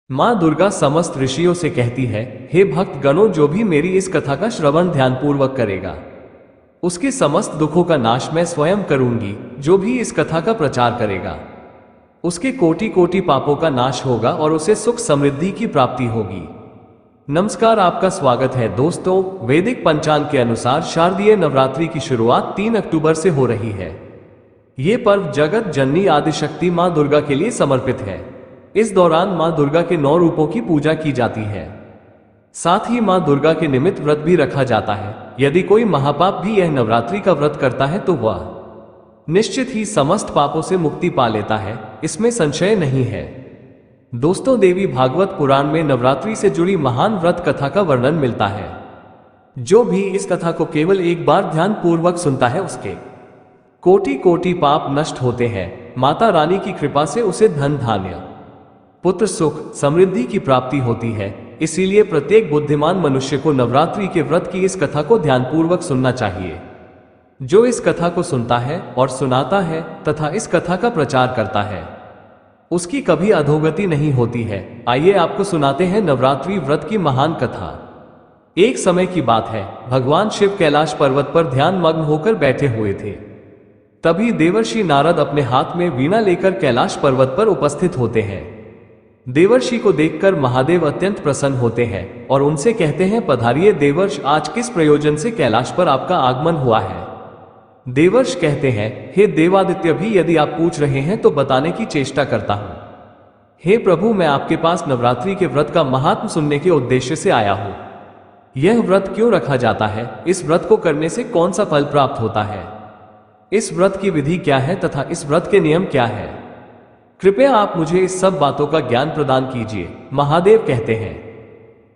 माँ दुर्गा समस्त ऋषियों से कहती है, हे भक्त गणों, जो भी मेरी इस कथा का श्रवण ध्यानपूर्वक करेगा उसके समस्त दुखों का नाश मैं स्वयं करूंगी। जो भी इस कथा का प्रचार करेगा उसके कोटि कोटि पापों का नाश होगा और उसे सुख समृद्धि की प्राप्ति होगी। नमस्कार, आपका स्वागत है दोस्तों। वैदिक पंचांग के अनुसार शारदीय नवरात्रि की शुरुआत 3 अक्टूबर से हो रही है। ये पर्व जगत जननी आदिशक्ति माँ दुर्गा के लिए समर्पित है। इस दौरान माँ दुर्गा के 9 रूपों की पूजा की जाती है। साथ ही माँ दुर्गा के निमित्त व्रत भी रखा जाता है। यदि कोई महापाप भी यह नवरात्रि का व्रत करता है तो वह निश्चित ही समस्त पापों से मुक्ति पा लेता है, इसमें संशय नहीं है। दोस्तों, देवी भागवत पुराण में नवरात्रि से जुड़ी महान व्रत कथा का वर्णन मिलता है। जो भी इस कथा को केवल एक बार ध्यान पूर्वक सुनता है उसके कोटि कोटि पाप नष्ट होते हैं। माता रानी की कृपा से उसे धन धान्य पुत्र सुख समृद्धि की प्राप्ति होती है। इसीलिए प्रत्येक बुद्धिमान मनुष्य को नवरात्रि के व्रत की इस कथा को ध्यानपूर्वक सुनना चाहिए। जो इस कथा को सुनता है और सुनाता है तथा इस कथा का प्रचार करता है उसकी कभी अधोगति नहीं होती है। आइए आपको सुनाते हैं नवरात्रि व्रत की महान कथा। एक समय की बात है, भगवान शिव कैलाश पर्वत पर ध्यान मग्न होकर बैठे हुए थे। तभी देवर्षि नारद अपने हाथ में वीणा लेकर कैलाश पर्वत पर उपस्थित होते हैं। देवर्षि को देखकर महादेव अत्यंत प्रसन्न होते हैं और उनसे कहते हैं, पधारिए देवर्ष, आज किस प्रयोजन से कैलाश पर आपका आगमन हुआ है। देवर्ष कहते हैं, हे देवादित्य, भी यदि आप पूछ रहे हैं तो बताने की चेष्टा करता हूं। हे प्रभु, मैं आपके पास नवरात्रि के व्रत का महात्म सुनने के उद्देश्य से आया हूं। यह व्रत क्यों रखा जाता है, इस व्रत को करने से कौन सा फल प्राप्त होता है, इस व्रत की विधि क्या है तथा इस व्रत के नियम क्या है। कृपया आप मुझे इस सब बातों का ज्ञान प्रदान कीजिए। महादेव कहते हैं,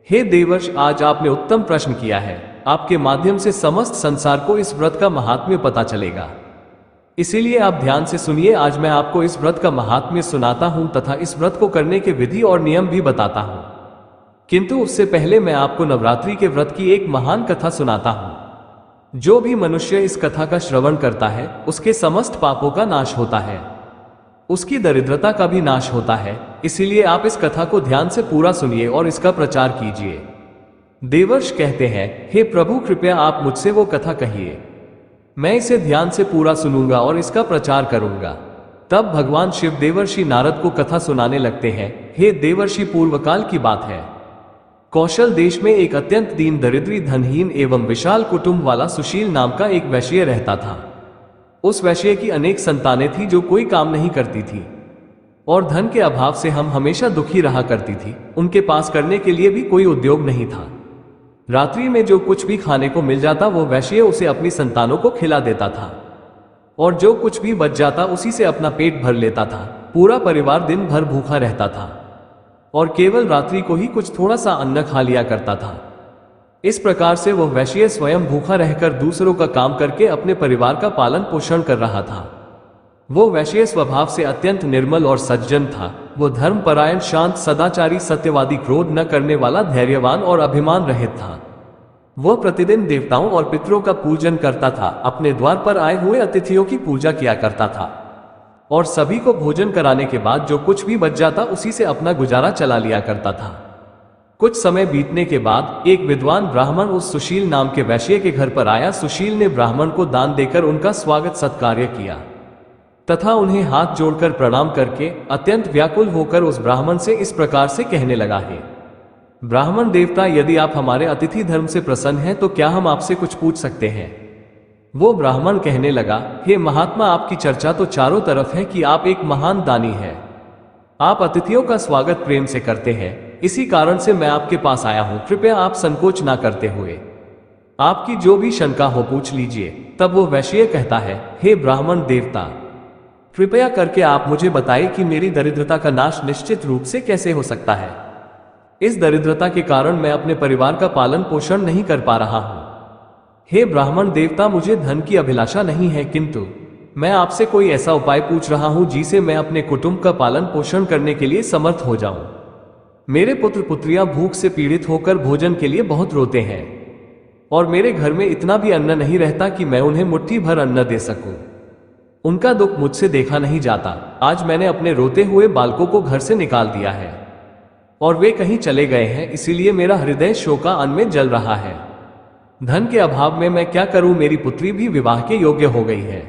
हे देवर्ष, आज आपने उत्तम प्रश्न किया है। आपके माध्यम से समस्त संसार को इस व्रत का महात्म्य पता चलेगा। इसीलिए आप ध्यान से सुनिए। आज मैं आपको इस व्रत का महात्म्य सुनाता हूं तथा इस व्रत को करने के विधि और नियम भी बताता हूं। किंतु उससे पहले मैं आपको नवरात्रि के व्रत की एक महान कथा सुनाता हूं। जो भी मनुष्य इस कथा का श्रवण करता है उसके समस्त पापों का नाश होता है, उसकी दरिद्रता का भी नाश होता है। इसीलिए आप इस कथा को ध्यान से पूरा सुनिए और इसका प्रचार कीजिए। देवर्ष कहते हैं, हे प्रभु, कृपया आप मुझसे वो कथा कहिए। मैं इसे ध्यान से पूरा सुनूंगा और इसका प्रचार करूंगा। तब भगवान शिव देवर्षि नारद को कथा सुनाने लगते हैं। हे देवर्षि, पूर्वकाल की बात है। कौशल देश में एक अत्यंत दीन दरिद्री धनहीन एवं विशाल कुटुंब वाला सुशील नाम का एक वैश्य रहता था। उस वैश्य की अनेक संतानें थी जो कोई काम नहीं करती थी और धन के अभाव से हम हमेशा दुखी रहा करती थी। उनके पास करने के लिए भी कोई उद्योग नहीं था। रात्रि में जो कुछ भी खाने को मिल जाता वो वैश्य उसे अपनी संतानों को खिला देता था और जो कुछ भी बच जाता उसी से अपना पेट भर लेता था। पूरा परिवार दिन भर भूखा रहता था और केवल रात्रि को ही कुछ थोड़ा सा अन्न खा लिया करता था। इस प्रकार से वह वैश्य स्वयं भूखा रहकर दूसरों का काम करके अपने परिवार का पालन पोषण कर रहा था। वो वैश्य स्वभाव से अत्यंत निर्मल और सज्जन था। वो धर्मपरायण, शांत, सदाचारी, सत्यवादी, क्रोध न करने वाला, धैर्यवान और अभिमान रहित था। वह प्रतिदिन देवताओं और पितरों का पूजन करता था। अपने द्वार पर आए हुए अतिथियों की पूजा किया करता था और सभी को भोजन कराने के बाद जो कुछ भी बच जाता उसी से अपना गुजारा चला लिया करता था। कुछ समय बीतने के बाद एक विद्वान ब्राह्मण उस सुशील नाम के वैश्य के घर पर आया। सुशील ने ब्राह्मण को दान देकर उनका स्वागत सत्कार्य किया तथा उन्हें हाथ जोड़कर प्रणाम करके अत्यंत व्याकुल होकर उस ब्राह्मण से इस प्रकार से कहने लगा, है ब्राह्मण देवता, यदि आप हमारे अतिथि धर्म से प्रसन्न हैं तो क्या हम आपसे कुछ पूछ सकते हैं। वो ब्राह्मण कहने लगा, हे महात्मा, आपकी चर्चा तो चारों तरफ है कि आप एक महान दानी हैं। आप अतिथियों का स्वागत प्रेम से करते हैं, इसी कारण से मैं आपके पास आया हूं। कृपया आप संकोच ना करते हुए आपकी जो भी शंका हो पूछ लीजिए। तब वो वैश्य कहता है, हे ब्राह्मण देवता, कृपया करके आप मुझे बताइए कि मेरी दरिद्रता का नाश निश्चित रूप से कैसे हो सकता है। इस दरिद्रता के कारण मैं अपने परिवार का पालन पोषण नहीं कर पा रहा हूं। हे ब्राह्मण देवता, मुझे धन की अभिलाषा नहीं है, किंतु मैं आपसे कोई ऐसा उपाय पूछ रहा हूं जिसे मैं अपने कुटुंब का पालन पोषण करने के लिए समर्थ हो जाऊं। मेरे पुत्र पुत्रियां भूख से पीड़ित होकर भोजन के लिए बहुत रोते हैं और मेरे घर में इतना भी अन्न नहीं रहता कि मैं उन्हें मुट्ठी भर अन्न दे सकूं। उनका दुख मुझसे देखा नहीं जाता। आज मैंने अपने रोते हुए बालकों को घर से निकाल दिया है। और वे कहीं चले गए हैं, इसीलिए मेरा हृदय शोकान में जल रहा है। धन के अभाव में मैं क्या करूं? मेरी पुत्री भी विवाह के योग्य हो गई है,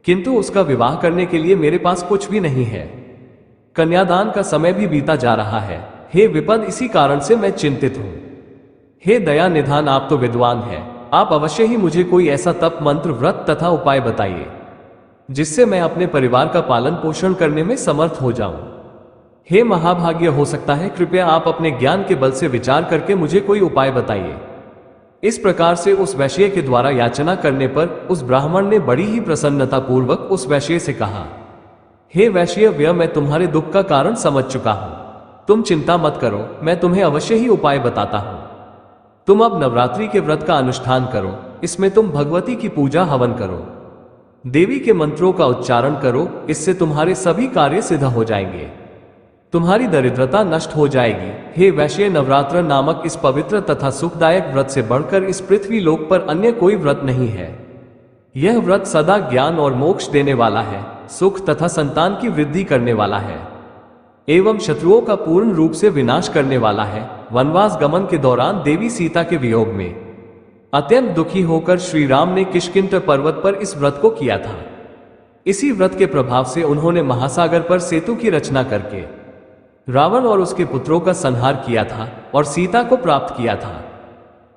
किंतु उसका विवाह करने के लिए मेरे पास कुछ भी नहीं है। कन्यादान का समय भी बीता जा रहा है। हे विपद, इसी कारण से मैं चिंतित हूं। हे दया निधान, आप तो विद्वान हैं, आप अवश्य ही मुझे कोई ऐसा तप, मंत्र, व्रत तथा उपाय बताइए जिससे मैं अपने परिवार का पालन पोषण करने में समर्थ हो जाऊं। हे महाभाग्य, हो सकता है कृपया आप अपने ज्ञान के बल से विचार करके मुझे कोई उपाय बताइए। इस प्रकार से उस वैश्य के द्वारा याचना करने पर उस ब्राह्मण ने बड़ी ही प्रसन्नता पूर्वक उस वैश्य से कहा, हे वैश्य, मैं तुम्हारे दुख का कारण समझ चुका हूं। तुम चिंता मत करो, मैं तुम्हें अवश्य ही उपाय बताता हूं। तुम अब नवरात्रि के व्रत का अनुष्ठान करो। इसमें तुम भगवती की पूजा हवन करो, देवी के मंत्रों का उच्चारण करो, इससे तुम्हारे सभी कार्य सिद्ध हो जाएंगे, तुम्हारी दरिद्रता नष्ट हो जाएगी। हे वैश्य, नवरात्र नामक इस पवित्र तथा सुखदायक व्रत से बढ़कर इस पृथ्वी लोक पर अन्य कोई व्रत नहीं है। यह व्रत सदा ज्ञान और मोक्ष देने वाला है, सुख तथा संतान की वृद्धि करने वाला है एवं शत्रुओं का पूर्ण रूप से विनाश करने वाला है। वनवास गमन के दौरान देवी सीता के वियोग में अत्यंत दुखी होकर श्री राम ने किष्किंध पर्वत पर इस व्रत को किया था। इसी व्रत के प्रभाव से उन्होंने महासागर पर सेतु की रचना करके रावण और उसके पुत्रों का संहार किया था और सीता को प्राप्त किया था।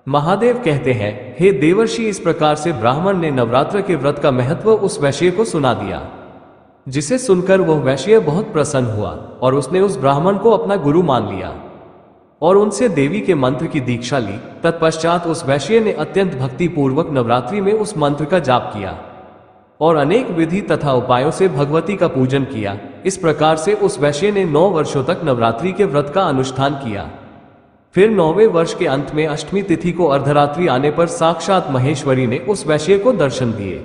महादेव कहते हैं, हे देवर्षि, इस प्रकार से ब्राह्मण ने नवरात्र के व्रत का महत्व उस वैश्य को सुना दिया, जिसे सुनकर वह वैश्य बहुत प्रसन्न हुआ और उसने उस ब्राह्मण को अपना गुरु मान लिया और उनसे देवी के मंत्र की दीक्षा ली। तत्पश्चात उस वैश्य ने अत्यंत भक्ति पूर्वक नवरात्रि में उस मंत्र का जाप किया और अनेक विधि तथा उपायों से भगवती का पूजन किया। इस प्रकार से उस वैश्य ने 9 वर्षों तक नवरात्रि के व्रत का अनुष्ठान किया। फिर 9वें वर्ष के अंत में अष्टमी तिथि को अर्धरात्रि आने पर साक्षात महेश्वरी ने उस वैश्य को दर्शन दिए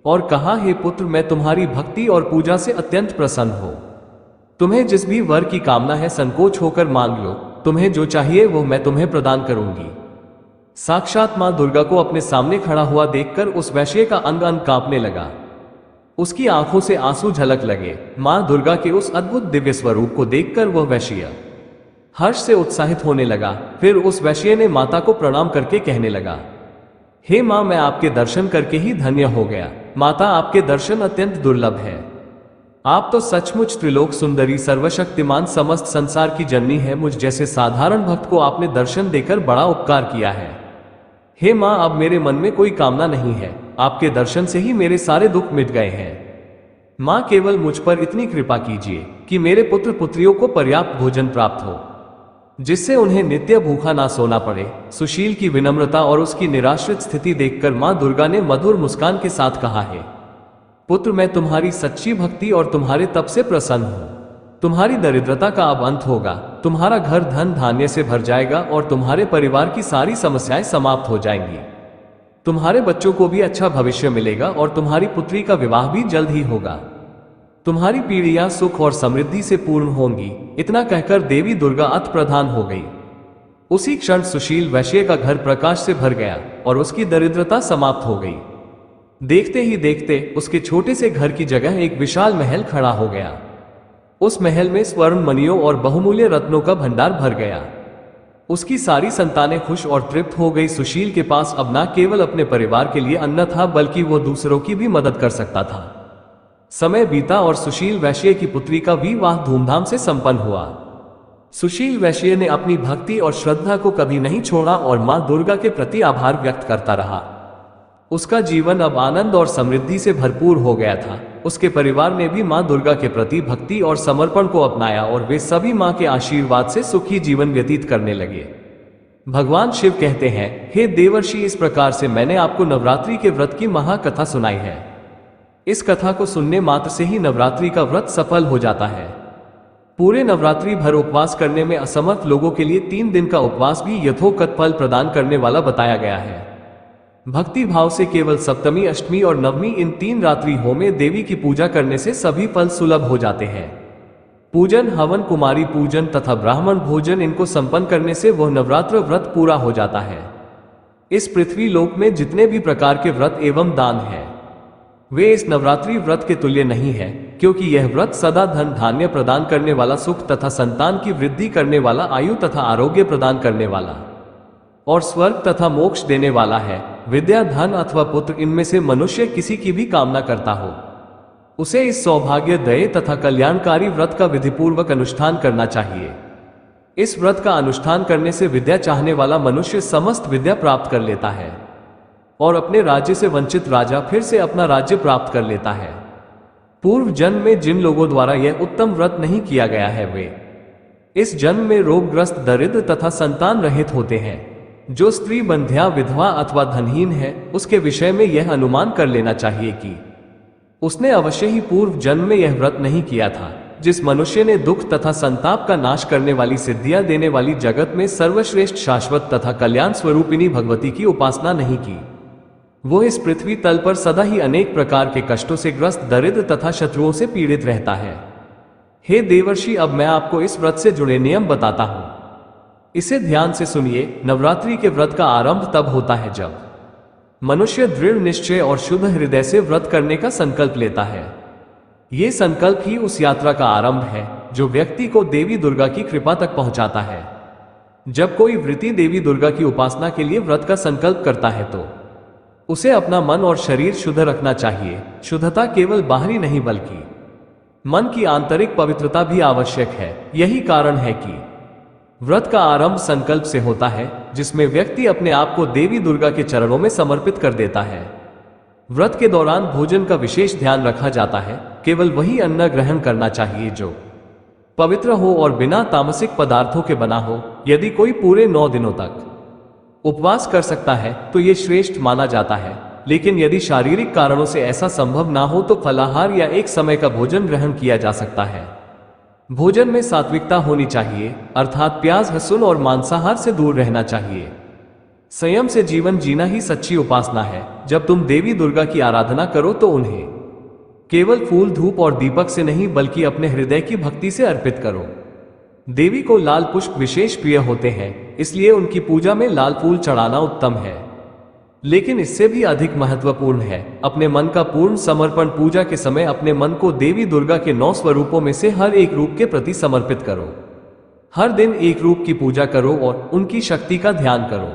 और कहा, हे पुत्र, मैं तुम्हारी भक्ति और पूजा से अत्यंत प्रसन्न हूं। तुम्हें जिस भी वर की कामना है संकोच होकर मांग लो, तुम्हें जो चाहिए वो मैं तुम्हें प्रदान करूंगी। साक्षात मां दुर्गा को अपने सामने खड़ा हुआ देखकर उस वैश्य का अंग अंग कांपने लगा, उसकी आंखों से आंसू झलक लगे। मां दुर्गा के उस अद्भुत दिव्य स्वरूप को देखकर वह वैश्य हर्ष से उत्साहित होने लगा। फिर उस वैश्य ने माता को प्रणाम करके कहने लगा, हे मां, मैं आपके दर्शन करके ही धन्य हो गया। माता, आपके दर्शन अत्यंत दुर्लभ है। आप तो सचमुच त्रिलोक सुंदरी, सर्वशक्तिमान, समस्त संसार की जननी है। मुझ जैसे साधारण भक्त को आपने दर्शन देकर बड़ा उपकार किया है। हे मां, अब मेरे मन में कोई कामना नहीं है, आपके दर्शन से ही मेरे सारे दुख मिट गए हैं। मां, केवल मुझ पर इतनी कृपा कीजिए कि मेरे पुत्र पुत्रियों को पर्याप्त भोजन प्राप्त हो, जिससे उन्हें नित्य भूखा ना सोना पड़े। सुशील की विनम्रता और उसकी निराश्रित स्थिति देखकर मां दुर्गा ने मधुर मुस्कान के साथ कहा, है पुत्र, मैं तुम्हारी सच्ची भक्ति और तुम्हारे तप से प्रसन्न हूं। तुम्हारी दरिद्रता का अब अंत होगा, तुम्हारा घर धन धान्य से भर जाएगा और तुम्हारे परिवार की सारी समस्याएं समाप्त हो जाएंगी। तुम्हारे बच्चों को भी अच्छा भविष्य मिलेगा और तुम्हारी पुत्री का विवाह भी जल्द ही होगा। तुम्हारी पीढ़ियां सुख और समृद्धि से पूर्ण होंगी। इतना कहकर देवी दुर्गा अत प्रधान हो गई। उसी क्षण सुशील वैश्य का घर प्रकाश से भर गया और उसकी दरिद्रता समाप्त हो गई। देखते ही देखते उसके छोटे से घर की जगह एक विशाल महल खड़ा हो गया। उस महल में स्वर्ण मणियों और बहुमूल्य रत्नों का भंडार भर गया। उसकी सारी संतानें खुश और तृप्त हो गई। सुशील के पास अब न केवल अपने परिवार के लिए अन्न था, बल्कि वो दूसरों की भी मदद कर सकता था। समय बीता और सुशील वैश्य की पुत्री का विवाह धूमधाम से संपन्न हुआ। सुशील वैश्य ने अपनी भक्ति और श्रद्धा को कभी नहीं छोड़ा और मां दुर्गा के प्रति आभार व्यक्त करता रहा। उसका जीवन अब आनंद और समृद्धि से भरपूर हो गया था। उसके परिवार ने भी मां दुर्गा के प्रति भक्ति और समर्पण को अपनाया और वे सभी मां के आशीर्वाद से सुखी जीवन व्यतीत करने लगे। भगवान शिव कहते हैं, हे देवर्षि, इस प्रकार से मैंने आपको नवरात्रि के व्रत की महाकथा सुनाई है। इस कथा को सुनने मात्र से ही नवरात्रि का व्रत सफल हो जाता है। पूरे नवरात्रि भर उपवास करने में असमर्थ लोगों के लिए 3 दिन का उपवास भी यथोचित फल प्रदान करने वाला बताया गया है। भक्ति भाव से केवल सप्तमी, अष्टमी और नवमी इन 3 रात्रियों में देवी की पूजा करने से सभी फल सुलभ हो जाते हैं। पूजन, हवन, कुमारी पूजन तथा ब्राह्मण भोजन, इनको संपन्न करने से वह नवरात्र व्रत पूरा हो जाता है। इस पृथ्वी लोक में जितने भी प्रकार के व्रत एवं दान हैं, वे इस नवरात्रि व्रत के तुल्य नहीं है, क्योंकि यह व्रत सदा धन धान्य प्रदान करने वाला, सुख तथा संतान की वृद्धि करने वाला, आयु तथा आरोग्य प्रदान करने वाला और स्वर्ग तथा मोक्ष देने वाला है। विद्या, धन अथवा पुत्र, इनमें से मनुष्य किसी की भी कामना करता हो, उसे इस सौभाग्य, दये तथा कल्याणकारी व्रत का विधिपूर्वक अनुष्ठान करना चाहिए। इस व्रत का अनुष्ठान करने से विद्या चाहने वाला मनुष्य समस्त विद्या प्राप्त कर लेता है और अपने राज्य से वंचित राजा फिर से अपना राज्य प्राप्त कर लेता है। पूर्व जन्म में जिन लोगों द्वारा यह उत्तम व्रत नहीं किया गया है, वे इस जन्म में रोगग्रस्त, दरिद्र तथा संतान रहित होते हैं। जो स्त्री बंध्या, विधवा अथवा धनहीन है, उसके विषय में यह अनुमान कर लेना चाहिए कि उसने अवश्य ही पूर्व जन्म में यह व्रत नहीं किया था। जिस मनुष्य ने दुख तथा संताप का नाश करने वाली, सिद्धियां देने वाली, जगत में सर्वश्रेष्ठ, शाश्वत तथा कल्याण स्वरूपिणी भगवती की उपासना नहीं की, वो इस पृथ्वी तल पर सदा ही अनेक प्रकार के कष्टों से ग्रस्त, दरिद्र तथा शत्रुओं से पीड़ित रहता है। हे देवर्षि, अब मैं आपको इस व्रत से जुड़े नियम बताता हूं, इसे ध्यान से सुनिए। नवरात्रि के व्रत का आरंभ तब होता है जब मनुष्य दृढ़ निश्चय और शुद्ध हृदय से व्रत करने का संकल्प लेता है। ये संकल्प ही उस यात्रा का आरंभ है जो व्यक्ति को देवी दुर्गा की कृपा तक पहुंचाता है। जब कोई वृत्ति देवी दुर्गा की उपासना के लिए व्रत का संकल्प करता है तो उसे अपना मन और शरीर शुद्ध रखना चाहिए। शुद्धता केवल बाहरी नहीं बल्कि मन की आंतरिक पवित्रता भी आवश्यक है। यही कारण है कि व्रत का आरंभ संकल्प से होता है, जिसमें व्यक्ति अपने आप को देवी दुर्गा के चरणों में समर्पित कर देता है। व्रत के दौरान भोजन का विशेष ध्यान रखा जाता है। केवल वही अन्न ग्रहण करना चाहिए जो पवित्र हो और बिना तामसिक पदार्थों के बना हो। यदि कोई पूरे 9 दिनों तक उपवास कर सकता है तो ये श्रेष्ठ माना जाता है, लेकिन यदि शारीरिक कारणों से ऐसा संभव ना हो तो फलाहार या एक समय का भोजन ग्रहण किया जा सकता है। भोजन में सात्विकता होनी चाहिए, अर्थात प्याज, लहसुन और मांसाहार से दूर रहना चाहिए। संयम से जीवन जीना ही सच्ची उपासना है। जब तुम देवी दुर्गा की आराधना करो तो उन्हें केवल फूल, धूप और दीपक से नहीं बल्कि अपने हृदय की भक्ति से अर्पित करो। देवी को लाल पुष्प विशेष प्रिय होते हैं, इसलिए उनकी पूजा में लाल फूल चढ़ाना उत्तम है। लेकिन इससे भी अधिक महत्वपूर्ण है अपने मन का पूर्ण समर्पण। पूजा के समय अपने मन को देवी दुर्गा के 9 स्वरूपों में से हर एक रूप के प्रति समर्पित करो। हर दिन एक रूप की पूजा करो और उनकी शक्ति का ध्यान करो।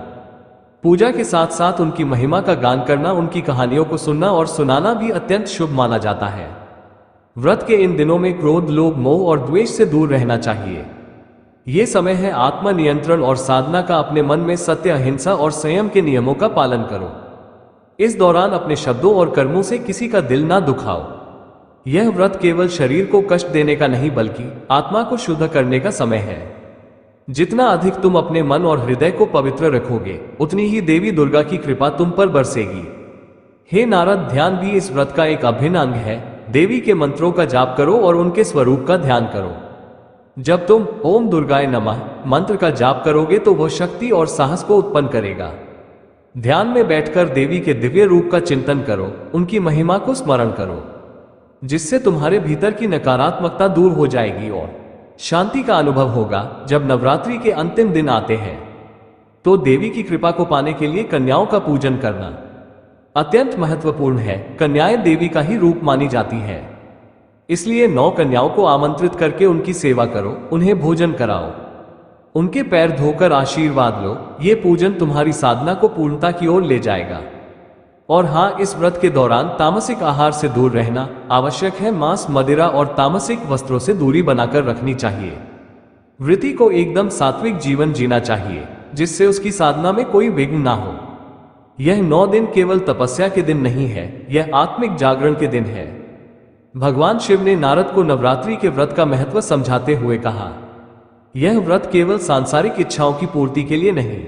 पूजा के साथ साथ उनकी महिमा का गान करना, उनकी कहानियों को सुनना और सुनाना भी अत्यंत शुभ माना जाता है। व्रत के इन दिनों में क्रोध, लोभ, मोह और द्वेष से दूर रहना चाहिए। ये समय है आत्मनियंत्रण और साधना का। अपने मन में सत्य, अहिंसा और संयम के नियमों का पालन करो। इस दौरान अपने शब्दों और कर्मों से किसी का दिल ना दुखाओ। यह व्रत केवल शरीर को कष्ट देने का नहीं बल्कि आत्मा को शुद्ध करने का समय है। जितना अधिक तुम अपने मन और हृदय को पवित्र रखोगे, उतनी ही देवी दुर्गा की कृपा तुम पर बरसेगी। हे नारद, ध्यान भी इस व्रत का एक अभिन्न अंग है। देवी के मंत्रों का जाप करो और उनके स्वरूप का ध्यान करो। जब तुम ओम दुर्गाय नमः मंत्र का जाप करोगे तो वह शक्ति और साहस को उत्पन्न करेगा। ध्यान में बैठकर देवी के दिव्य रूप का चिंतन करो, उनकी महिमा को स्मरण करो, जिससे तुम्हारे भीतर की नकारात्मकता दूर हो जाएगी और शांति का अनुभव होगा। जब नवरात्रि के अंतिम दिन आते हैं तो देवी की कृपा को पाने के लिए कन्याओं का पूजन करना अत्यंत महत्वपूर्ण है। कन्याएं देवी का ही रूप मानी जाती हैं, इसलिए 9 कन्याओं को आमंत्रित करके उनकी सेवा करो, उन्हें भोजन कराओ, उनके पैर धोकर आशीर्वाद लो। ये पूजन तुम्हारी साधना को पूर्णता की ओर ले जाएगा। और हाँ, इस व्रत के दौरान तामसिक आहार से दूर रहना आवश्यक है। मांस, मदिरा और तामसिक वस्त्रों से दूरी बनाकर रखनी चाहिए। वृत्ति को एकदम सात्विक जीवन जीना चाहिए, जिससे उसकी साधना में कोई विघ्न ना हो। यह 9 दिन केवल तपस्या के दिन नहीं है, यह आत्मिक जागरण के दिन है। भगवान शिव ने नारद को नवरात्रि के व्रत का महत्व समझाते हुए कहा, यह व्रत केवल सांसारिक इच्छाओं की पूर्ति के लिए नहीं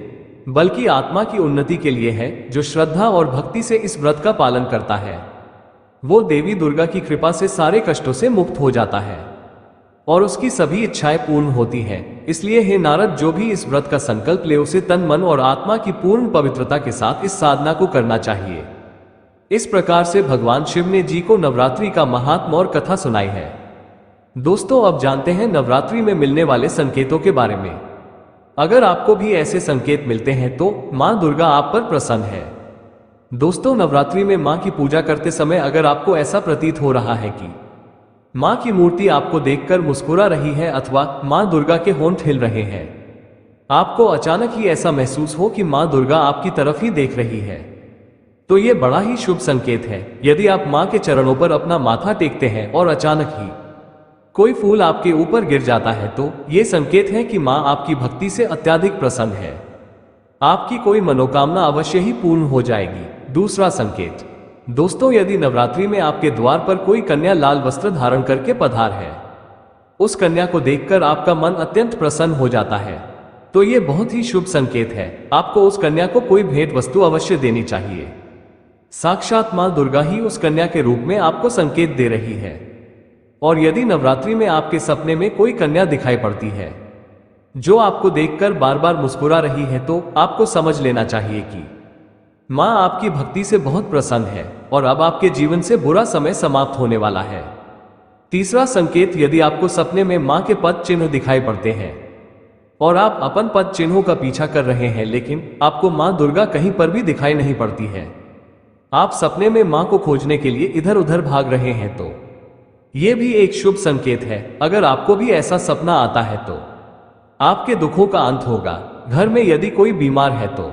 बल्कि आत्मा की उन्नति के लिए है। जो श्रद्धा और भक्ति से इस व्रत का पालन करता है वो देवी दुर्गा की कृपा से सारे कष्टों से मुक्त हो जाता है और उसकी सभी इच्छाएं पूर्ण होती हैं। इसलिए हे नारद, जो भी इस व्रत का संकल्प ले उसे तन, मन और आत्मा की पूर्ण पवित्रता के साथ इस साधना को करना चाहिए। इस प्रकार से भगवान शिव ने जी को नवरात्रि का महात्म्य और कथा सुनाई है। दोस्तों, अब जानते हैं नवरात्रि में मिलने वाले संकेतों के बारे में। अगर आपको भी ऐसे संकेत मिलते हैं तो मां दुर्गा आप पर प्रसन्न है। दोस्तों, नवरात्रि में मां की पूजा करते समय अगर आपको ऐसा प्रतीत हो रहा है कि मां की मूर्ति आपको देखकर मुस्कुरा रही है अथवा मां दुर्गा के होंठ हिल रहे हैं, आपको अचानक ही ऐसा महसूस हो कि मां दुर्गा आपकी तरफ ही देख रही है, तो ये बड़ा ही शुभ संकेत है। यदि आप मां के चरणों पर अपना माथा टेकते हैं और अचानक ही कोई फूल आपके ऊपर गिर जाता है, तो ये संकेत है कि मां आपकी भक्ति से अत्यधिक प्रसन्न है। आपकी कोई मनोकामना अवश्य ही पूर्ण हो जाएगी। दूसरा संकेत, दोस्तों, यदि नवरात्रि में आपके द्वार पर कोई कन्या लाल वस्त्र धारण करके पधार है, उस कन्या को देखकर आपका मन अत्यंत प्रसन्न हो जाता है, तो ये बहुत ही शुभ संकेत है। आपको उस कन्या को कोई भेंट वस्तु अवश्य देनी चाहिए। साक्षात मां दुर्गा ही उस कन्या के रूप में आपको संकेत दे रही है। और यदि नवरात्रि में आपके सपने में कोई कन्या दिखाई पड़ती है जो आपको देखकर बार बार मुस्कुरा रही है, तो आपको समझ लेना चाहिए कि मां आपकी भक्ति से बहुत प्रसन्न है और अब आपके जीवन से बुरा समय समाप्त होने वाला है। तीसरा संकेत, यदि आपको सपने में मां के पद चिन्ह दिखाई पड़ते हैं और आप अपन पद चिन्हों का पीछा कर रहे हैं, लेकिन आपको मां दुर्गा कहीं पर भी दिखाई नहीं पड़ती है, आप सपने में मां को खोजने के लिए इधर उधर भाग रहे हैं, तो यह भी एक शुभ संकेत है। अगर आपको भी ऐसा सपना आता है तो आपके दुखों का अंत होगा। घर में यदि कोई बीमार है तो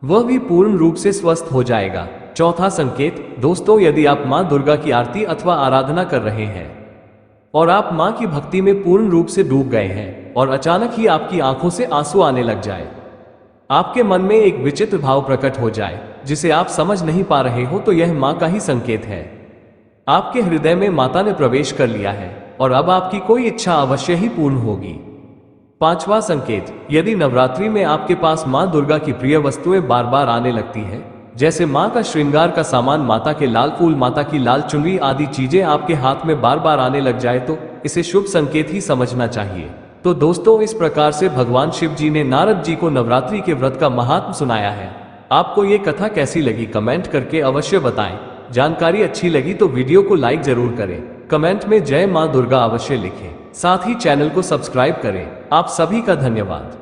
वह भी पूर्ण रूप से स्वस्थ हो जाएगा। चौथा संकेत, दोस्तों, यदि आप मां दुर्गा की आरती अथवा आराधना कर रहे हैं और आप मां की भक्ति में पूर्ण रूप से डूब गए हैं और अचानक ही आपकी आंखों से आंसू आने लग जाए, आपके मन में एक विचित्र भाव प्रकट हो जाए जिसे आप समझ नहीं पा रहे हो, तो यह मां का ही संकेत है। आपके हृदय में माता ने प्रवेश कर लिया है और अब आपकी कोई इच्छा अवश्य ही पूर्ण होगी। पांचवा संकेत, यदि नवरात्रि में आपके पास मां दुर्गा की प्रिय वस्तुएं बार बार आने लगती हैं, जैसे मां का श्रृंगार का सामान, माता के लाल फूल, माता की लाल चुनरी आदि चीजें आपके हाथ में बार बार आने लग जाए, तो इसे शुभ संकेत ही समझना चाहिए। तो दोस्तों, इस प्रकार से भगवान शिव जी ने नारद जी को नवरात्रि के व्रत का महात्म सुनाया है। आपको ये कथा कैसी लगी कमेंट करके अवश्य बताएं। जानकारी अच्छी लगी तो वीडियो को लाइक जरूर करें, कमेंट में जय मां दुर्गा अवश्य लिखें, साथ ही चैनल को सब्सक्राइब करें। आप सभी का धन्यवाद।